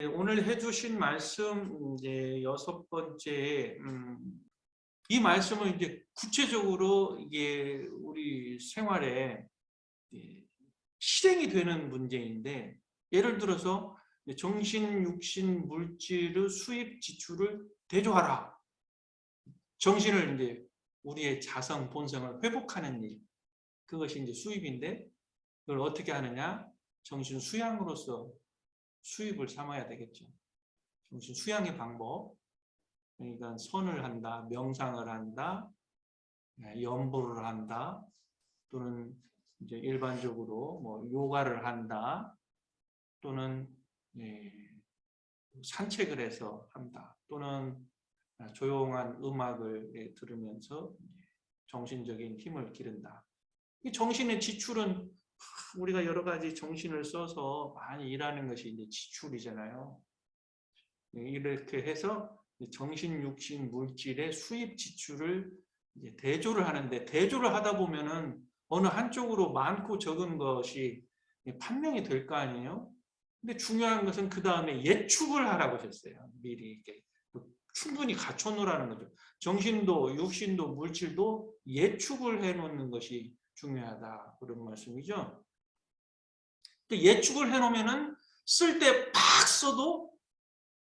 네, 오늘 해주신 말씀 이제 6번째, 이 말씀은 이제 구체적으로 이게 우리 생활에 실행이 되는 문제인데, 예를 들어서 정신, 육신, 물질의 수입, 지출을 대조하라. 정신을 이제 우리의 자성, 본성을 회복하는 일, 그것이 이제 수입인데, 그걸 어떻게 하느냐? 정신 수양으로서 수입을 삼아야 되겠죠. 정신 수양의 방법. 그러니까 선을 한다, 명상을 한다, 염불을 한다, 또는 이제 일반적으로 뭐 요가를 한다, 또는 산책을 해서 한다, 또는 조용한 음악을 들으면서 정신적인 힘을 기른다. 이 정신의 지출은 우리가 여러 가지 정신을 써서 많이 일하는 것이 이제 지출이잖아요. 이렇게 해서 정신, 육신, 물질의 수입 지출을 이제 대조를 하는데, 대조를 하다 보면은 어느 한쪽으로 많고 적은 것이 판명이 될 거 아니에요? 근데 중요한 것은 그 다음에 예축을 하라고 하셨어요. 미리 이렇게 충분히 갖춰 놓으라는 거죠. 정신도 육신도 물질도 예축을 해 놓는 것이 중요하다, 그런 말씀이죠. 또 예축을 해 놓으면은 쓸 때 팍 써도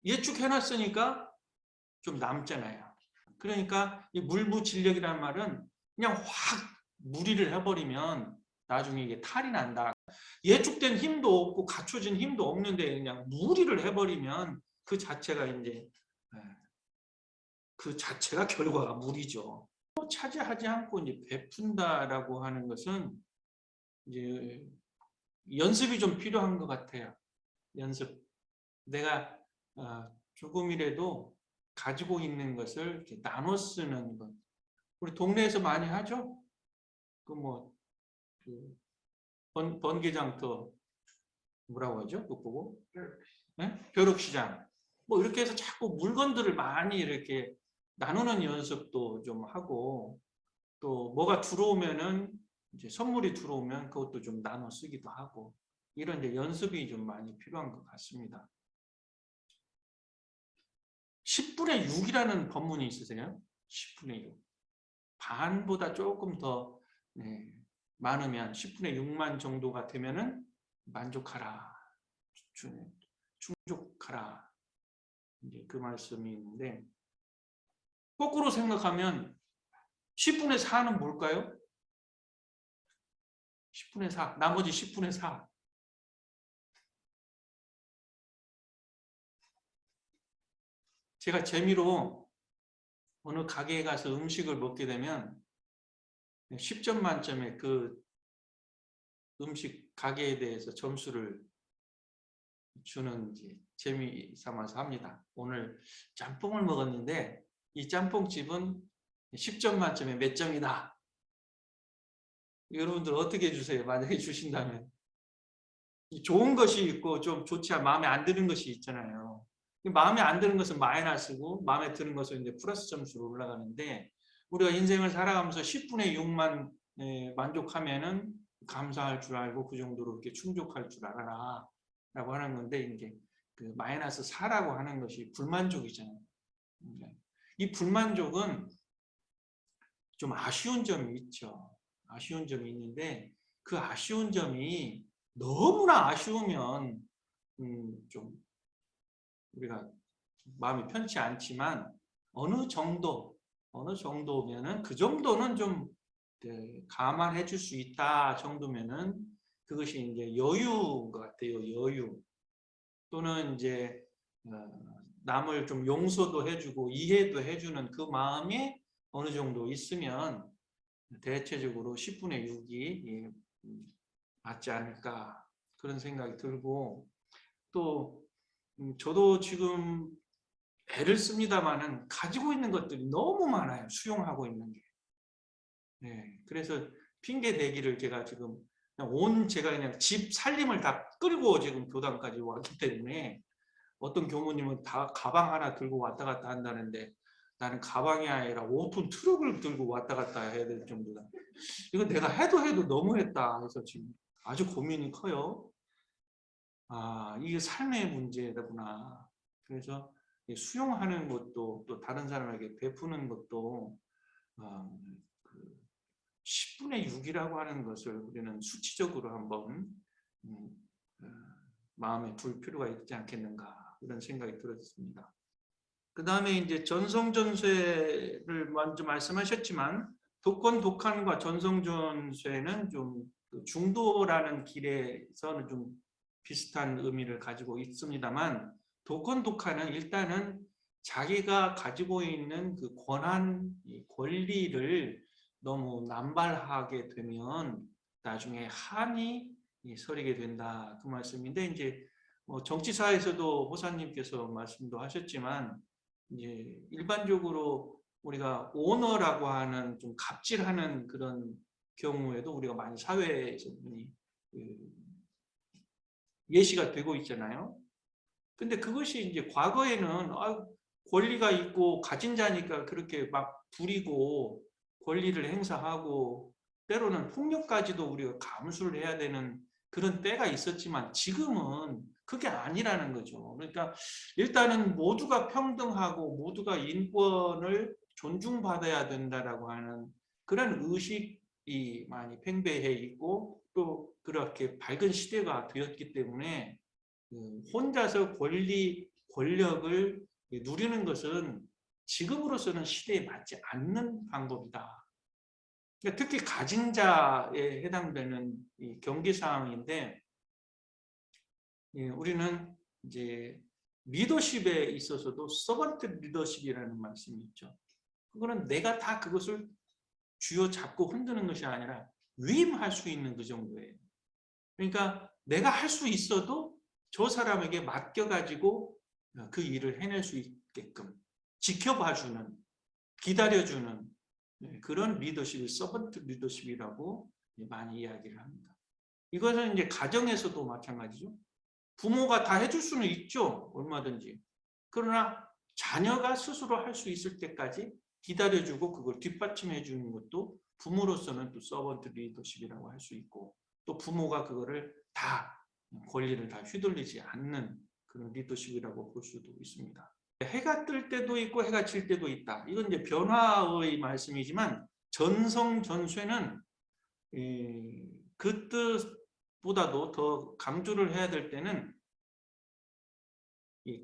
예축해 놨으니까 좀 남잖아요. 그러니까 이 물무진력이라는 말은 그냥 확 무리를 해버리면 나중에 이게 탈이 난다. 예축된 힘도 없고 갖춰진 힘도 없는데 그냥 무리를 해버리면 그 자체가 이제 그 자체가 결과가 무리죠. 차지하지 않고 이제 베푼다라고 하는 것은 이제 연습이 좀 필요한 것 같아요. 연습. 내가 조금이라도 가지고 있는 것을 이렇게 나눠 쓰는 것. 우리 동네에서 많이 하죠? 번개장터, 뭐라고 하죠? 그거 보고? 네? 벼룩시장. 뭐 이렇게 해서 자꾸 물건들을 많이 이렇게 나누는 연습도 좀 하고, 또 뭐가 들어오면은 이제 선물이 들어오면 그것도 좀 나눠 쓰기도 하고, 이런 이제 연습이 좀 많이 필요한 것 같습니다. 10분의 6이라는 법문이 있으세요? 10분의 6. 반보다 조금 더 많으면 10분의 6만 정도가 되면은 만족하라, 충족하라, 이제 그 말씀이 있는데, 거꾸로 생각하면 10분의 4는 뭘까요? 10분의 4, 나머지 10분의 4. 제가 재미로 어느 가게에 가서 음식을 먹게 되면 10점 만점에 그 음식 가게에 대해서 점수를 주는 재미 삼아서 합니다. 오늘 짬뽕을 먹었는데 이 짬뽕집은 10점 만점에 몇 점이다. 여러분들 어떻게 해주세요? 만약에 주신다면. 좋은 것이 있고 좀 좋지 않은, 마음에 안 드는 것이 있잖아요. 마음에 안 드는 것은 마이너스고 마음에 드는 것은 이제 플러스 점수로 올라가는데, 우리가 인생을 살아가면서 10분의 6만 만족하면은 감사할 줄 알고 그 정도로 이렇게 충족할 줄 알아라 라고 하는 건데, 이제 그 마이너스 4라고 하는 것이 불만족이잖아요. 이 불만족은 좀 아쉬운 점이 있죠. 아쉬운 점이 있는데, 그 아쉬운 점이 너무나 아쉬우면 좀 우리가 마음이 편치 않지만, 어느 정도면은 그 정도는 좀 감안해 줄 수 있다 정도면은 그것이 이제 여유인 것 같아요. 여유. 또는 이제 남을 좀 용서도 해주고 이해도 해주는 그 마음이 어느 정도 있으면 대체적으로 10분의 6이 맞지 않을까, 그런 생각이 들고, 또 저도 지금 애를 씁니다만은 가지고 있는 것들이 너무 많아요. 수용하고 있는 게. 그래서 핑계 대기를 제가 지금 제가 그냥 집 살림을 다 끌고 지금 교단까지 왔기 때문에, 어떤 교무님은 다 가방 하나 들고 왔다 갔다 한다는데 나는 가방이 아니라 5톤 트럭을 들고 왔다 갔다 해야 될 정도다. 이건 내가 해도 너무했다 해서 지금 아주 고민이 커요. 이게 삶의 문제구나. 그래서 수용하는 것도 또 다른 사람에게 베푸는 것도 그 10분의 6이라고 하는 것을 우리는 수치적으로 한번 마음에 둘 필요가 있지 않겠는가 이런 생각이 들었습니다. 그 다음에 이제 전성전쇠를 먼저 말씀하셨지만 독권 독한과 전성전쇠는 좀 중도라는 길에서는 좀 비슷한 의미를 가지고 있습니다만 독권 독한은 일단은 자기가 가지고 있는 그 권한, 권리를 너무 남발하게 되면 나중에 한이 서리게 된다 그 말씀인데 이제 정치사에서도 호사님께서 말씀도 하셨지만 이제 일반적으로 우리가 오너라고 하는 좀 갑질하는 그런 경우에도 우리가 많이 사회에서 예시가 되고 있잖아요. 근데 그것이 이제 과거에는 권리가 있고 가진 자니까 그렇게 막 부리고 권리를 행사하고 때로는 폭력까지도 우리가 감수를 해야 되는 그런 때가 있었지만 지금은 그게 아니라는 거죠. 그러니까 일단은 모두가 평등하고 모두가 인권을 존중받아야 된다라고 하는 그런 의식이 많이 팽배해 있고 또 그렇게 밝은 시대가 되었기 때문에 혼자서 권력을 누리는 것은 지금으로서는 시대에 맞지 않는 방법이다. 그러니까 특히 가진 자에 해당되는 이 경계 사항인데 우리는 이제 리더십에 있어서도 서번트 리더십이라는 말씀이 있죠. 그거는 내가 다 그것을 쥐어 잡고 흔드는 것이 아니라 위임할 수 있는 그 정도예요. 그러니까 내가 할 수 있어도 저 사람에게 맡겨가지고 그 일을 해낼 수 있게끔 지켜봐주는, 기다려주는 그런 리더십이 서번트 리더십이라고 많이 이야기를 합니다. 이것은 이제 가정에서도 마찬가지죠. 부모가 다 해줄 수는 있죠. 얼마든지. 그러나 자녀가 스스로 할 수 있을 때까지 기다려주고 그걸 뒷받침해 주는 것도 부모로서는 또 서번트 리더십이라고 할 수 있고 또 부모가 그거를 다 권리를 다 휘둘리지 않는 그런 리더십이라고 볼 수도 있습니다. 해가 뜰 때도 있고 해가 질 때도 있다. 이건 이제 변화의 말씀이지만 전성전쇠는 그 뜻보다도 더 강조를 해야 될 때는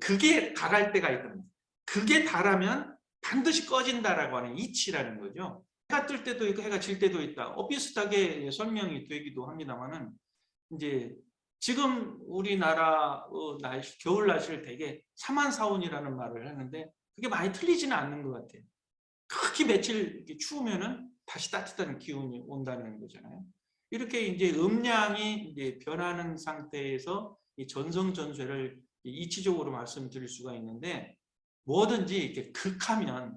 극에 달할 때가 있거든요. 극에 달하면 반드시 꺼진다라고 하는 이치라는 거죠. 해가 뜰 때도 있고 해가 질 때도 있다. 비슷하게 설명이 되기도 합니다만은 이제 지금 우리나라 날씨, 겨울 날씨를 되게 사만사온이라는 말을 하는데 그게 많이 틀리지는 않는 것 같아요. 크게 며칠 이렇게 추우면은 다시 따뜻한 기운이 온다는 거잖아요. 이렇게 이제 음량이 이제 변하는 상태에서 이 전성전쇠를 이치적으로 말씀드릴 수가 있는데 뭐든지 이렇게 극하면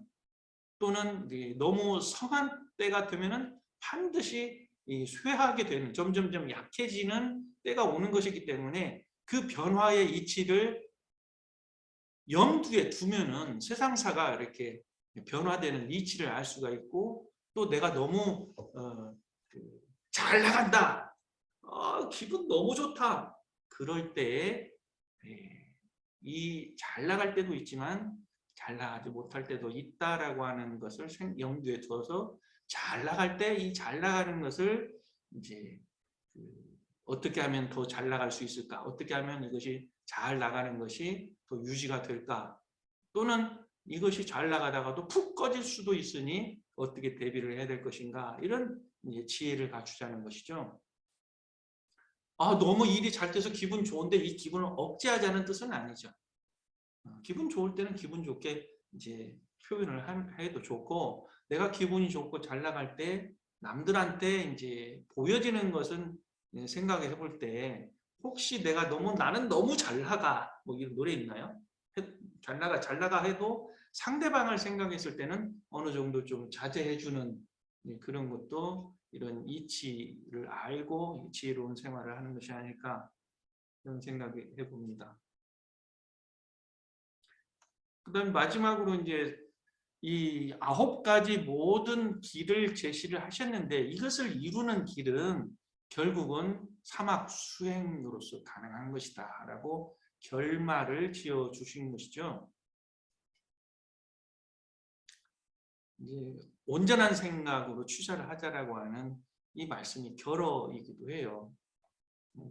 또는 너무 성한 때가 되면은 반드시 쇠하게 되는 점점점 약해지는 때가 오는 것이기 때문에 그 변화의 이치를 염두에 두면은 세상사가 이렇게 변화되는 이치를 알 수가 있고 또 내가 너무 잘 나간다, 기분 너무 좋다 그럴 때에 이 잘 나갈 때도 있지만 잘 나가지 못할 때도 있다라고 하는 것을 염두에 두어서 잘 나갈 때 이 잘 나가는 것을 이제 어떻게 하면 더 잘 나갈 수 있을까? 어떻게 하면 이것이 잘 나가는 것이 더 유지가 될까? 또는 이것이 잘 나가다가도 푹 꺼질 수도 있으니 어떻게 대비를 해야 될 것인가? 이런 이제 지혜를 갖추자는 것이죠. 너무 일이 잘 돼서 기분 좋은데 이 기분을 억제하자는 뜻은 아니죠. 기분 좋을 때는 기분 좋게 이제 표현을 해도 좋고 내가 기분이 좋고 잘 나갈 때 남들한테 이제 보여지는 것은 생각해 볼 때 혹시 내가 나는 너무 잘 나가 뭐 이런 노래 있나요? 잘 나가 해도 상대방을 생각했을 때는 어느 정도 좀 자제해 주는 그런 것도 이런 이치를 알고 지혜로운 생활을 하는 것이 아닐까 그런 생각을 해봅니다. 그다음 마지막으로 이제 이 9가지 모든 길을 제시를 하셨는데 이것을 이루는 길은 결국은 사막 수행으로서 가능한 것이다 라고 결말을 지어 주신 것이죠. 이제 온전한 생각으로 취사를 하자라고 하는 이 말씀이 결어이기도 해요.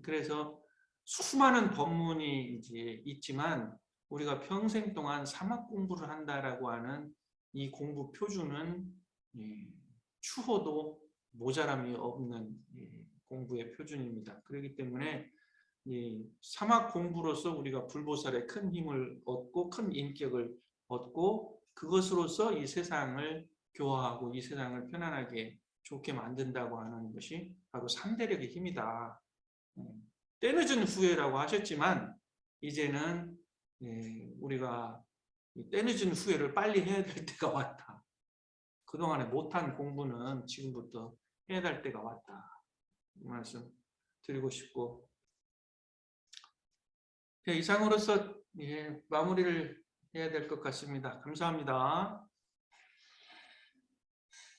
그래서 수많은 법문이 이제 있지만 우리가 평생 동안 사막 공부를 한다라고 하는 이 공부 표준은 추호도 모자람이 없는 공부의 표준입니다. 그렇기 때문에 이 사막 공부로서 우리가 불보살의 큰 힘을 얻고 큰 인격을 얻고 그것으로서 이 세상을 교화하고 이 세상을 편안하게 좋게 만든다고 하는 것이 바로 삼대력의 힘이다. 때늦은 후회라고 하셨지만 이제는 우리가 때늦은 후회를 빨리 해야 될 때가 왔다. 그동안에 못한 공부는 지금부터 해야 될 때가 왔다. 이 말씀 드리고 싶고 이상으로서 마무리를 해야 될 것 같습니다. 감사합니다.